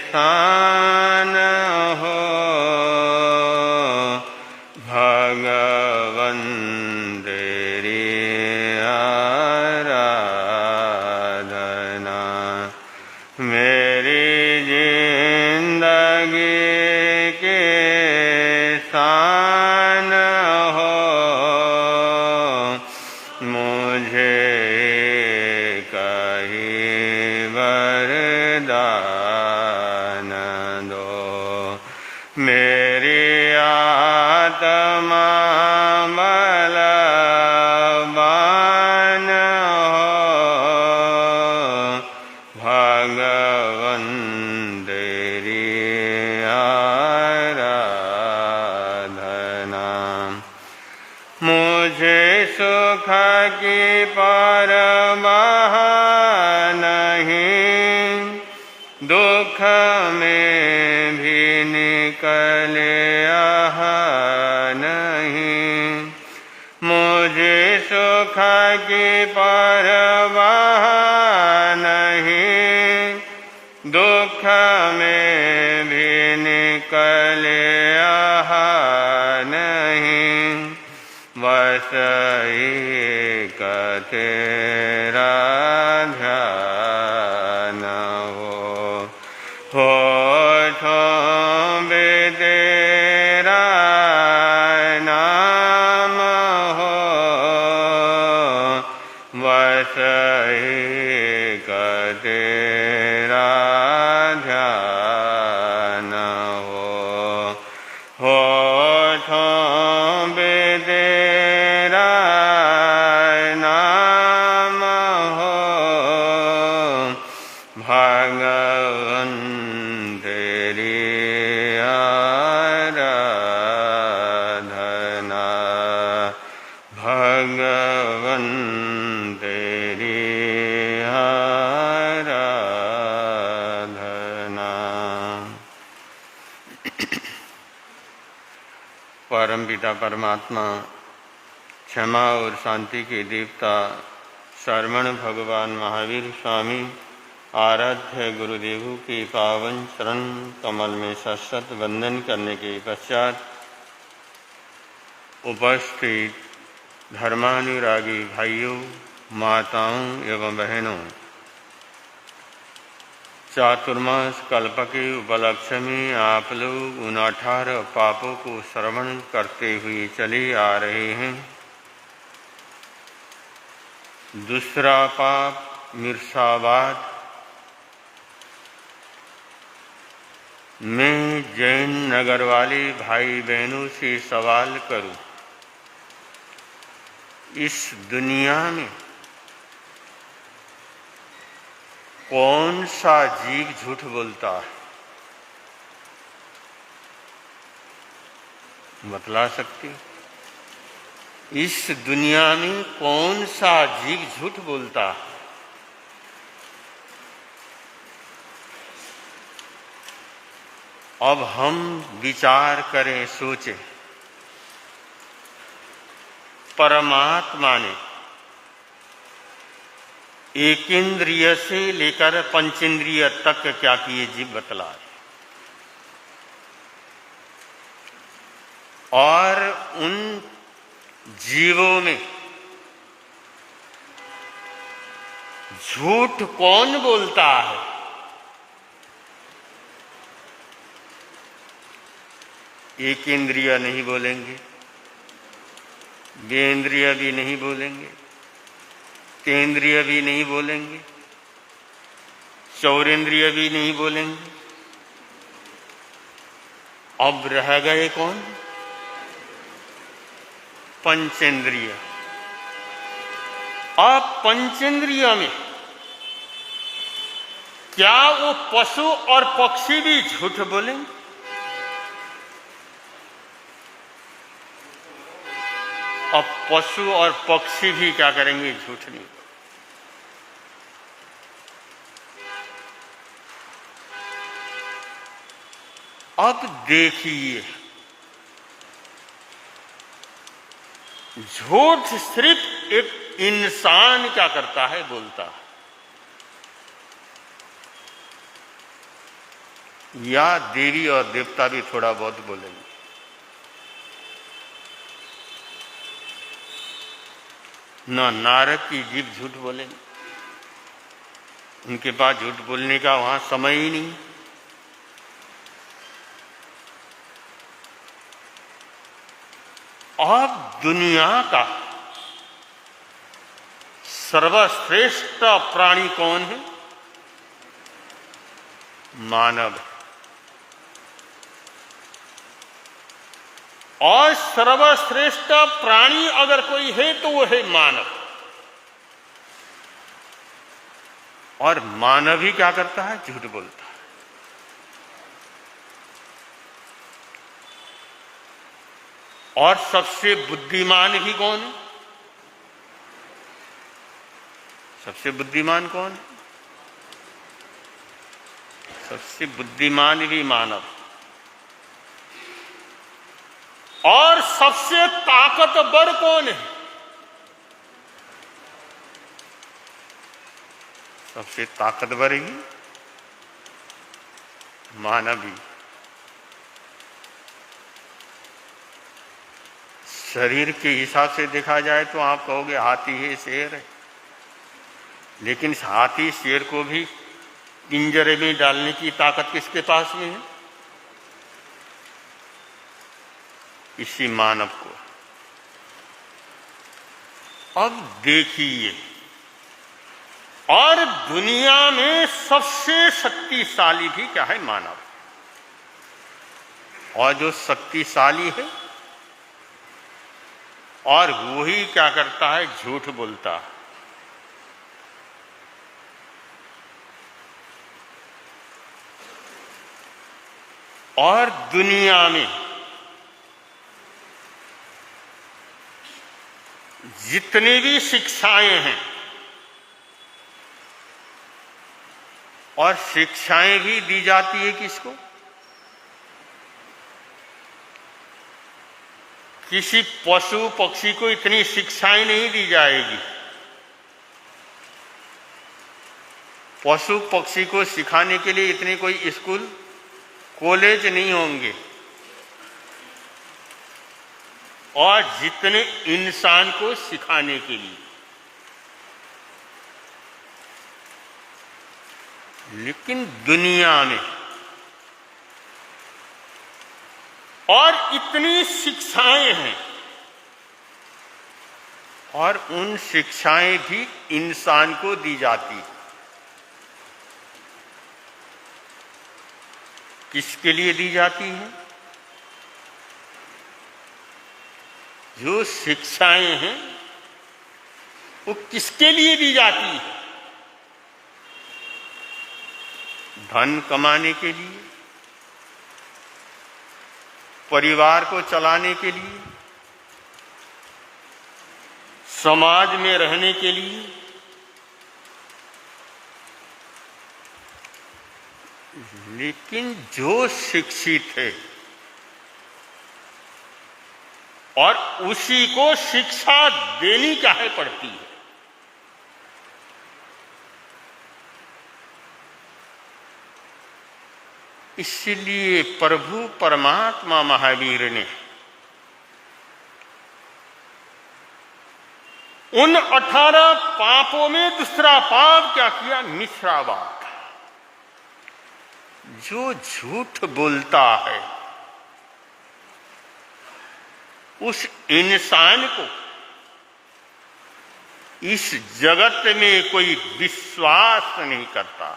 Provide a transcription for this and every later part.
शान हो भगवन तेरी आराधना। मेरी जिंदगी के शान हो मुझे कहीं वरदान दो। मेरी आत्मा बलवान हो भगवन तेरी आराधना। मुझे सुख की परवाह नहीं, दुख में भी निकले आह नहीं। मुझे सुख की परवाह नहीं, दुख में भी निकले आह नहीं। बस एक तेरा ध्यान हो भी तेरा नाम हो। बस एक तेरा ध्यान हो भी तेरा नाम हो भगवन तेरी आराधना। भगवन तेरी आराधना। परम पिता परमात्मा, क्षमा और शांति के देवता शरवण भगवान महावीर स्वामी आराध्य गुरुदेवों के पावन चरण कमल में सशत वंदन करने के पश्चात उपस्थित धर्मानुरागी भाइयों, माताओं एवं बहनों, चातुर्मास कल्प के उपलक्ष्य में आप लोग उन 18 पापों को श्रवण करते हुए चले आ रहे हैं। दूसरा पाप मिर्सावाद। मैं जैन नगर वाले भाई बहनों से सवाल करूं, इस दुनिया में कौन सा जीव झूठ बोलता है? बतला सकते? इस दुनिया में कौन सा जीव झूठ बोलता है? अब हम विचार करें, सोचें। परमात्मा ने एकेंद्रिय से लेकर पंचेंद्रिय तक क्या किए जीव बतलाए, और उन जीवों में झूठ कौन बोलता है? एक इंद्रिय नहीं बोलेंगे, बेंद्रिय भी नहीं बोलेंगे, तेंद्रिय भी नहीं बोलेंगे, चौरेंद्रिय भी नहीं बोलेंगे। अब रह गए कौन? पंचेंद्रिय। अब पंचेंद्रिय में क्या वो पशु और पक्षी भी झूठ बोलेंगे? अब पशु और पक्षी भी क्या करेंगे? झूठ नहीं। अब देखिए, झूठ सिर्फ एक इंसान क्या करता है? बोलता है। या देवी और देवता भी थोड़ा बहुत बोलेंगे। ना नारद की जीभ झूठ बोलेंगे, उनके पास झूठ बोलने का वहां समय ही नहीं। अब दुनिया का सर्वश्रेष्ठ प्राणी कौन है? मानव है। और सर्वश्रेष्ठ प्राणी अगर कोई है तो वो है मानव। और मानव ही क्या करता है? झूठ बोलता है। और सबसे बुद्धिमान भी कौन है? सबसे बुद्धिमान कौन है? सबसे बुद्धिमान भी मानव। और सबसे ताकतवर कौन है? सबसे ताकतवर ही मानव ही। शरीर के हिसाब से देखा जाए तो आप कहोगे हाथी है, शेर है, लेकिन हाथी शेर को भी पिंजरे में डालने की ताकत किसके पास में है? इसी मानव को। अब देखिए, और दुनिया में सबसे शक्तिशाली भी क्या है? मानव। और जो शक्तिशाली है और वही क्या करता है? झूठ बोलता है। और दुनिया में जितनी भी शिक्षाएं हैं, और शिक्षाएं भी दी जाती है किसको? किसी पशु पक्षी को इतनी शिक्षाएं नहीं दी जाएगी। पशु पक्षी को सिखाने के लिए इतने कोई स्कूल कॉलेज नहीं होंगे। और जितने इंसान को सिखाने के लिए। लेकिन दुनिया में और इतनी शिक्षाएं हैं, और उन शिक्षाएं भी इंसान को दी जाती है। किसके लिए दी जाती है? जो शिक्षाएं हैं वो किसके लिए दी जाती है? धन कमाने के लिए, परिवार को चलाने के लिए, समाज में रहने के लिए। लेकिन जो शिक्षित है और उसी को शिक्षा देनी काहे पड़ती है? इसलिए प्रभु परमात्मा महावीर ने उन 18 पापों में दूसरा पाप क्या किया? मिथ्यावाद। जो झूठ बोलता है उस इंसान को इस जगत में कोई विश्वास नहीं करता।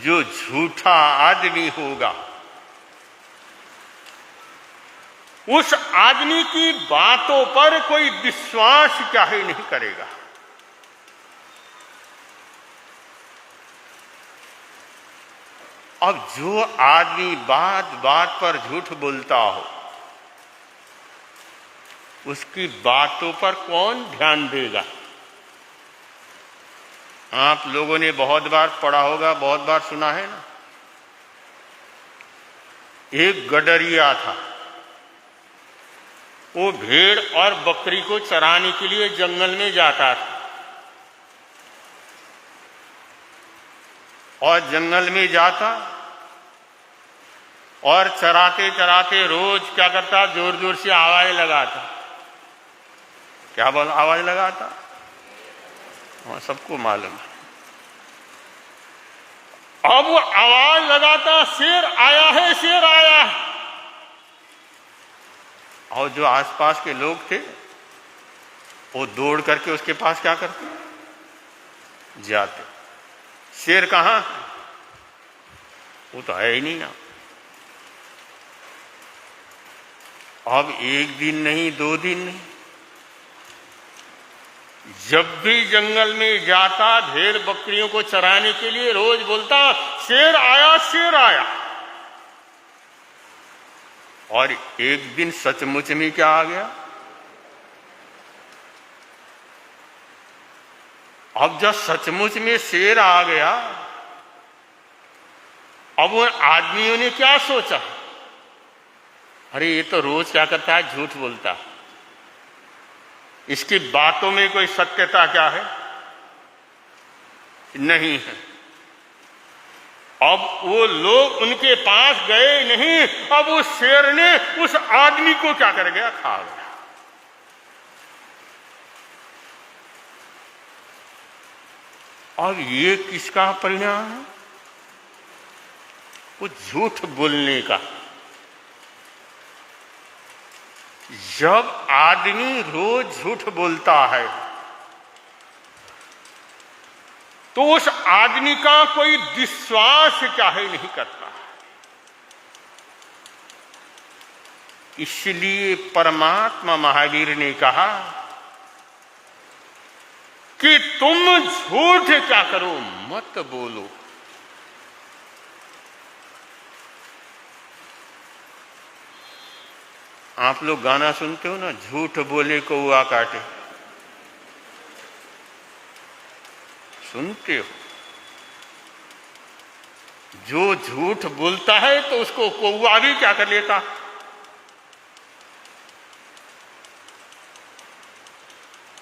जो झूठा आदमी होगा उस आदमी की बातों पर कोई विश्वास क्या ही नहीं करेगा। अब जो आदमी बात बात पर झूठ बोलता हो उसकी बातों पर कौन ध्यान देगा? आप लोगों ने बहुत बार पढ़ा होगा, बहुत बार सुना है ना। एक गडरिया था, वो भेड़ और बकरी को चराने के लिए जंगल में जाता था। और जंगल में जाता और चराते चराते रोज क्या करता, जोर जोर से आवाज लगाता। क्या बोल आवाज लगाता? वहां सबको मालूम है। अब वो आवाज लगाता, शेर आया है, शेर आया है। और जो आसपास के लोग थे वो दौड़ करके उसके पास क्या करते, जाते। शेर कहां? वो तो है ही नहीं ना। अब एक दिन नहीं, 2 दिन नहीं, जब भी जंगल में जाता भेड़ बकरियों को चराने के लिए, रोज बोलता शेर आया, शेर आया। और एक दिन सचमुच में क्या आ गया? अब जब सचमुच में शेर आ गया, अब उन आदमियों ने क्या सोचा, अरे ये तो रोज क्या करता है, झूठ बोलता है, इसकी बातों में कोई सत्यता क्या है? नहीं है। अब वो लोग उनके पास गए नहीं, अब उस शेर ने उस आदमी को क्या कर गया, खा गया। अब ये किसका परिणाम है? वो झूठ बोलने का। जब आदमी रोज झूठ बोलता है तो उस आदमी का कोई विश्वास क्या है, नहीं करता। इसलिए परमात्मा महावीर ने कहा कि तुम झूठ क्या करो, मत बोलो। आप लोग गाना सुनते हो ना, झूठ बोले कौआ काटे, सुनते हो? जो झूठ बोलता है तो उसको कौआ भी क्या कर लेता।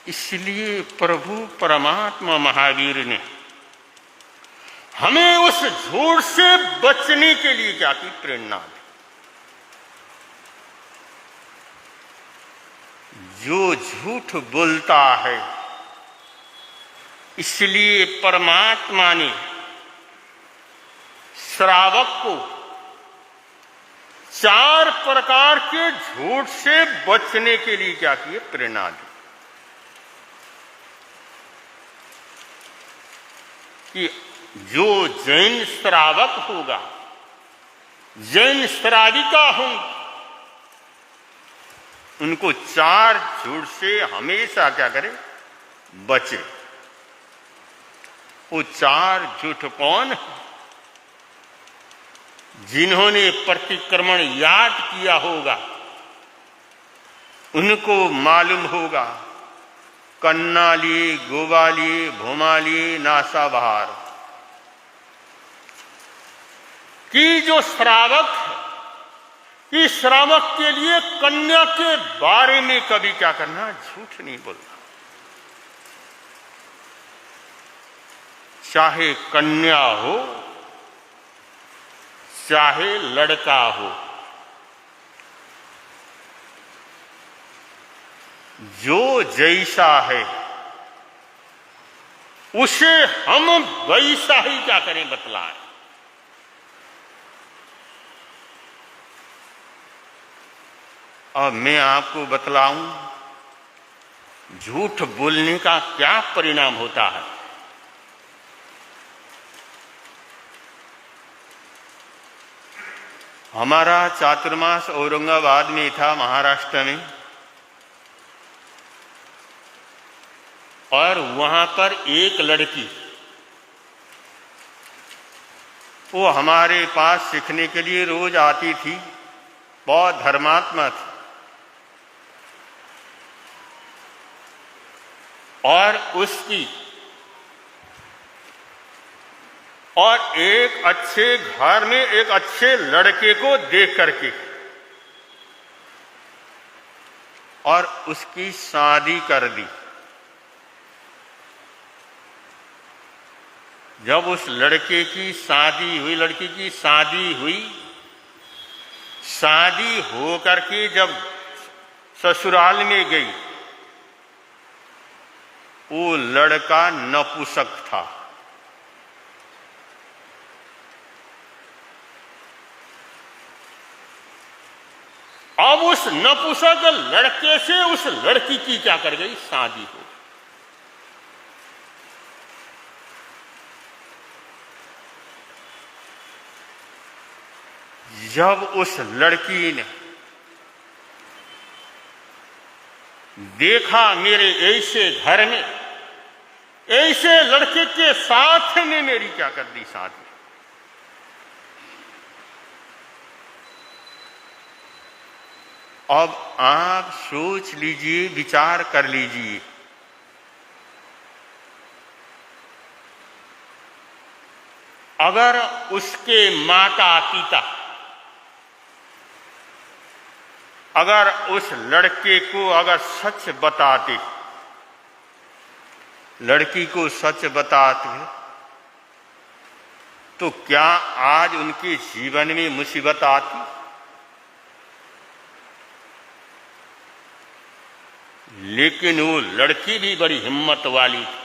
इसलिए प्रभु परमात्मा महावीर ने हमें उस झूठ से बचने के लिए क्या की, प्रेरणा दी। जो झूठ बोलता है, इसलिए परमात्मा ने श्रावक को 4 प्रकार के झूठ से बचने के लिए क्या किए, प्रेरणा दी। कि जो जैन श्रावक होगा, जैन श्राविका होंगी, उनको 4 झूठ से हमेशा क्या करे, बचे। वो 4 झूठ कौन है? जिन्होंने प्रतिक्रमण याद किया होगा उनको मालूम होगा, कन्ना लिए, गोवा लिए, भूमा लिए, नासा बहार, कि जो श्रावक है, इस श्रावक के लिए कन्या के बारे में कभी क्या करना, झूठ नहीं बोलना। चाहे कन्या हो चाहे लड़का हो, जो जैसा है उसे हम वैसा ही क्या करें, बतलाएं। अब मैं आपको बतलाऊं झूठ बोलने का क्या परिणाम होता है। हमारा चातुर्मास औरंगाबाद में था, महाराष्ट्र में, और वहां पर एक लड़की, वो हमारे पास सीखने के लिए रोज आती थी, बहुत धर्मात्मा थी, और उसकी और एक अच्छे घर में एक अच्छे लड़के को देख करके और उसकी शादी कर दी। जब उस लड़के की शादी हुई, लड़की की शादी हुई, शादी हो करके जब ससुराल में गई, वो लड़का नपुंसक था। अब उस नपुंसक लड़के से उस लड़की की क्या कर गई, शादी हो। जब उस लड़की ने देखा मेरे ऐसे घर में ऐसे लड़के के साथ में मेरी क्या कर दी शादी, अब आप सोच लीजिए, विचार कर लीजिए, अगर उसके माता पिता अगर उस लड़के को अगर सच बताते, लड़की को सच बताते, तो क्या आज उनके जीवन में मुसीबत आती? लेकिन वो लड़की भी बड़ी हिम्मत वाली थी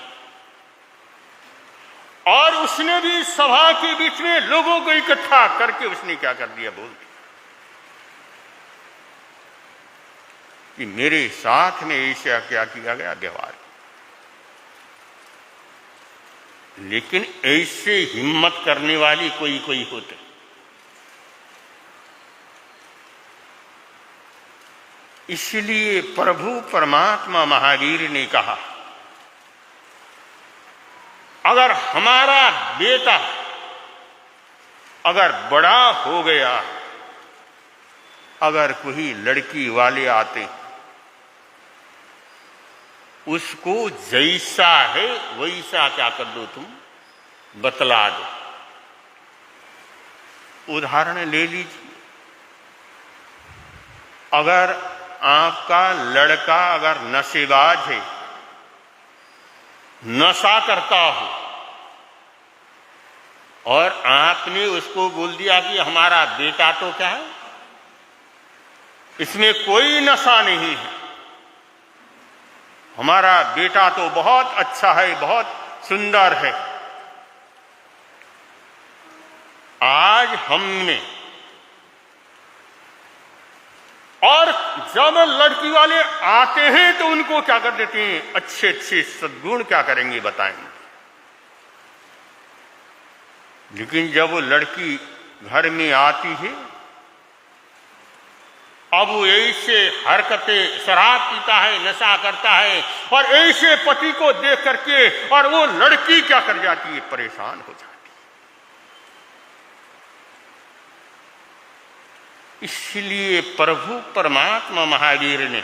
और उसने भी सभा के बीच में लोगों को इकट्ठा करके उसने क्या कर दिया, बोल दिया कि मेरे साथ में ऐसा क्या किया गया, व्यवहार। लेकिन ऐसे हिम्मत करने वाली कोई कोई होते। इसलिए प्रभु परमात्मा महावीर ने कहा, अगर हमारा बेटा अगर बड़ा हो गया, अगर कोई लड़की वाले आते, उसको जैसा है वैसा क्या कर दो, तुम बतला दो। उदाहरण ले लीजिए, अगर आपका लड़का अगर नशेबाज है, नशा करता हो, और आपने उसको बोल दिया कि हमारा बेटा तो क्या है, इसमें कोई नशा नहीं है, हमारा बेटा तो बहुत अच्छा है, बहुत सुंदर है। आज हमने, और जब लड़की वाले आते हैं तो उनको क्या कर देते हैं, अच्छे अच्छे सद्गुण क्या करेंगे, बताएंगे। लेकिन जब वो लड़की घर में आती है, अब वो ऐसे हरकतें, शराब पीता है, नशा करता है, और ऐसे पति को देख करके और वो लड़की क्या कर जाती है, परेशान हो जाती है। इसलिए प्रभु परमात्मा महावीर ने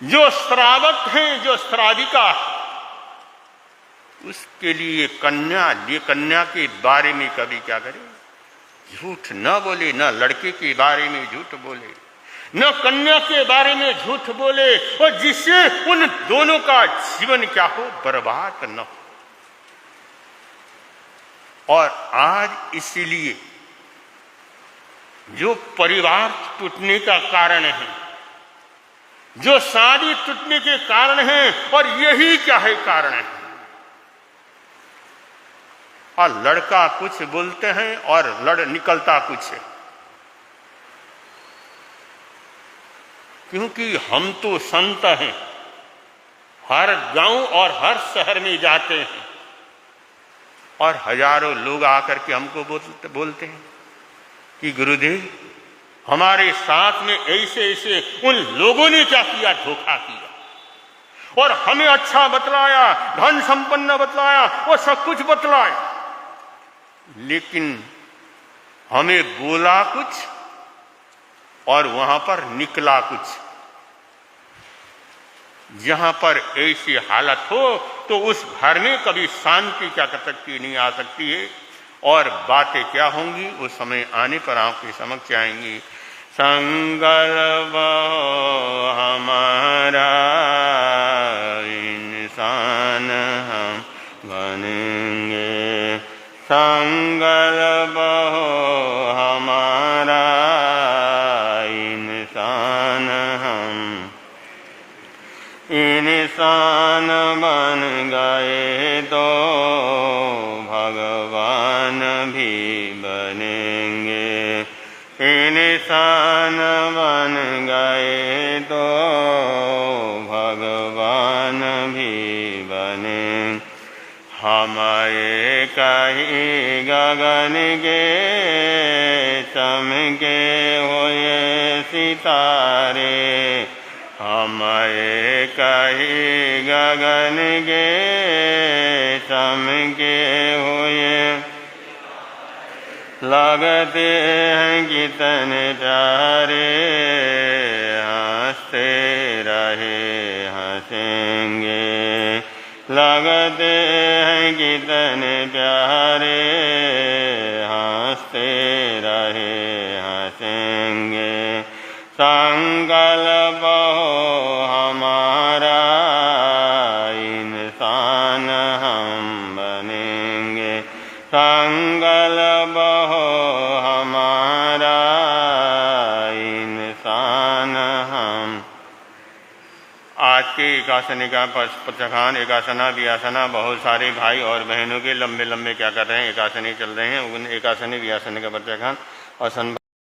जो श्रावक हैं, जो श्राविका, उसके लिए कन्या के बारे में कभी क्या करे, झूठ न बोले, न लड़के के बारे में झूठ बोले, न कन्या के बारे में झूठ बोले, और जिससे उन दोनों का जीवन क्या हो, बर्बाद न हो। और आज इसलिए जो परिवार टूटने का कारण है, जो शादी टूटने के कारण है, और यही क्या है कारण है, और लड़का कुछ बोलते हैं और निकलता कुछ है। क्योंकि हम तो संत हैं, हर गांव और हर शहर में जाते हैं, और हजारों लोग आकर के हमको बोलते हैं कि गुरुदेव, हमारे साथ में ऐसे ऐसे उन लोगों ने क्या किया, धोखा किया, और हमें अच्छा बतलाया, धन संपन्न बतलाया, और सब कुछ बतलाया, लेकिन हमें बोला कुछ और वहां पर निकला कुछ। जहां पर ऐसी हालत हो तो उस घर में कभी शांति क्या कर सकती, नहीं आ सकती है, और बातें क्या होंगी वो समय आने पर आपके समक्ष आएंगी। संकल्प हमारा इंसान हम बनेंगे। संकल्प हो हमारा इंसान हम, इंसान बन गए तो भगवान भी बनेंगे। इंसान बन गए तो भगवान भी बने। हमारे कहीं गगन के चमके हुए सितारे, हमारे कहीं गगन के चमके हुए लगते हैं कितने प्यारे। हंसते रहे हंसेंगे, लगते हैं कितने प्यारे। हंसते रहे हंसेंगे। संकल्प हो हमारा इंसान हम बनेंगे। संकल्प हो हमारा इंसान हम। आज की एकासनिका प्रचखान एकासना व्यासना बहुत सारे भाई और बहनों के लंबे लंबे क्या कर रहे हैं, एकासनी चल रहे हैं। उन एकासनी व्यासनी का प्रचखान और